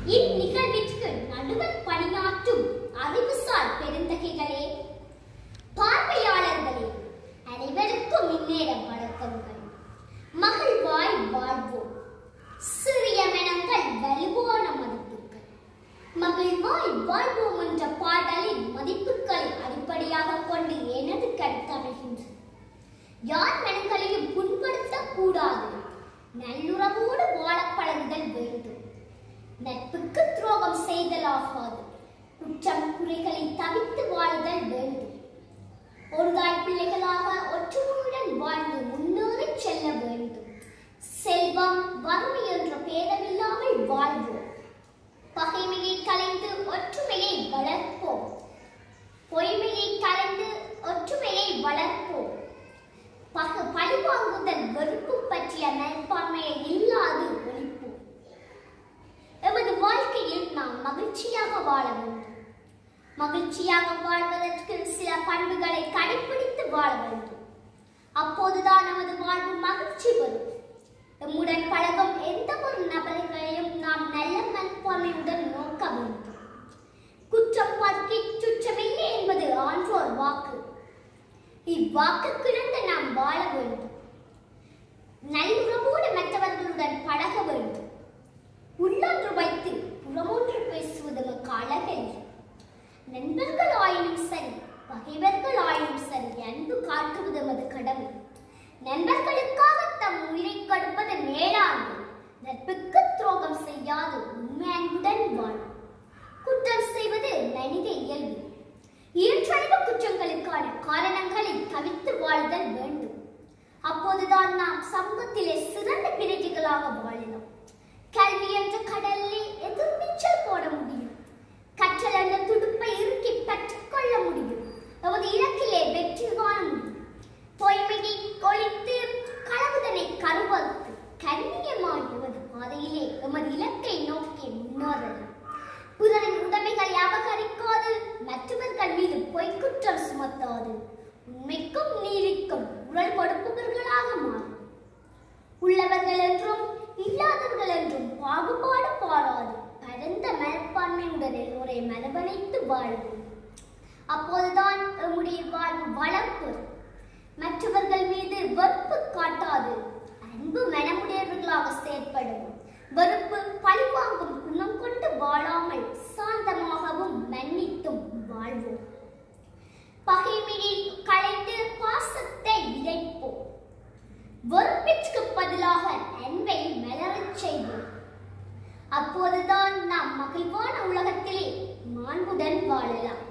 இந்நிகழ்விற்கு நடுவர் பணியாற்றும் அறிவுசார் பெருந்தகைகளே, பார்வையாளர்களே, அனைவருக்கும் இந்நேர வணக்கங்கள். மகிழ்வாய் வாழ்வோம். சிறிய மனங்கள் வலுவான மதிப்புகள். மகிழ்வாய் வாழ்வோம் என்ற பாடலின் மதிப்புகளை அடிப்படையாக கொண்டு எனது கருத்து அமைகின்றது. யார் மனங்களையும் புண்படுத்தக் கூடாது. நல்லுறவோடு வாழ பழகுதல் வேண்டும். நட்புக்கு துரோகம் செய்தலாகாது. குற்றம் குறைகளை தவிர்த்து வாழுதல் வேண்டும். ஒரு தாய் பிள்ளைகளாக ஒற்றுமையுடன் வாழ்ந்து முன்னேறி செல்ல வேண்டும். செல்வம் வறுமை என்ற பேதமில்லாமல் வாழ்வோம். பகைமையை கலைந்து ஒற்றுமையை வளர்ப்போம். பொய்மையை கலைந்து ஒற்றுமையை வளர்ப்போம். பழிவாங்குதல் வெறுப்பு பற்றிய மனப்பான்மையை இல்லாது ஒழிப்போம். எமது வாழ்க்கையில் நாம் மகிழ்ச்சியாக வாழ வேண்டும். மகிழ்ச்சியாக வாழ்வதற்கு சில பண்புகளை கடைபிடித்து வாழ வேண்டும். அப்போதுதான் நமது வாழ்வு மகிழ்ச்சி வரும். எம்முடன் பழகும் எந்த ஒரு நபர்களையும் நாம் நல்ல மனப்பான்மையுடன் நோக்க வேண்டும். குற்றம் பார்க்க சுற்றமில்லை என்பது ஆன்றோர் வாக்கு. இவ்வாக்குக்கிணங்க நாம் வாழ வேண்டும். நல்லுறவோடு மற்றவர்களுடன் பழக வேண்டும். உள்ளொன்று வைத்து புறமொன்று பேசுவது நமக்கு அழகல்ல. நண்பர்கள் ஆயினும் சரி, பகைவர்கள் ஆயினும் சரி, அன்பு காட்டுவது நமது கடமை. நண்பர்களுக்காக தம் உயிரை கொடுப்பது மேலானது. நட்புக்கு துரோகம் செய்யாது உண்மை அன்புடன் வாழும். குற்றம் செய்வது மனித இயல்பு. இயற்றறிவு குற்றங்களுக்கான காரணங்களை தவிர்த்து வாழ்தல் வேண்டும். அப்போதுதான் நாம் சமூகத்திலே சிறந்த பிரஜைகளாக வாழலாம். கல்வி என்ற கடலிலே எதிர்நீச்சல் போட முடியும். கற்றல் என்ற துடுப்பை இறுக்கி பெற்றுக்கொள்ள முடியும். நமது இலக்கிலே வெற்றி காண முடியும். பொய்மையை ஒழித்து களவுதனை கருவறுத்து கண்ணியமாய் எமது பாதையிலே எமது இலக்கை நோக்கி முன்னேறலாம். பிறரின் உடைமைகளை அபகரிக்காது. மற்றவர்கள் மீது பொய்க்குற்றம் சுமத்தாது. உண்மைக்கும் நீதிக்கும் குரல் கொடுப்பவர்களாக மாறும். உள்ளவர்கள் என்றும் இல்லாதவர்கள் என்றும் பாகுபாடு பாராது பரந்த மனப்பான்மையுடன் எல்லோரை மரபணைத்து வாழ்வோம். அப்போதுதான் நம்முடைய வாழ்வு வளம் பெறும். மற்றவர்கள் மீது வெறுப்பு காட்டாது அன்பு மனமுடையவர்களாக செயற்படுவோம். வெறுப்பு பழிவாங்கும் குணம் கொண்டு வாழாமல் சாந்தமாகவும் மன்னித்தும் வாழ்வோம். பகைமையை களைந்து பாசத்தை விதைப்போம். வெறுப்பிற்கு பதிலாக அன்பை மலரச் செய்வோம். அப்போதுதான் நாம் மகிழ்வான உலகத்திலே மாண்புடன் வாழலாம்.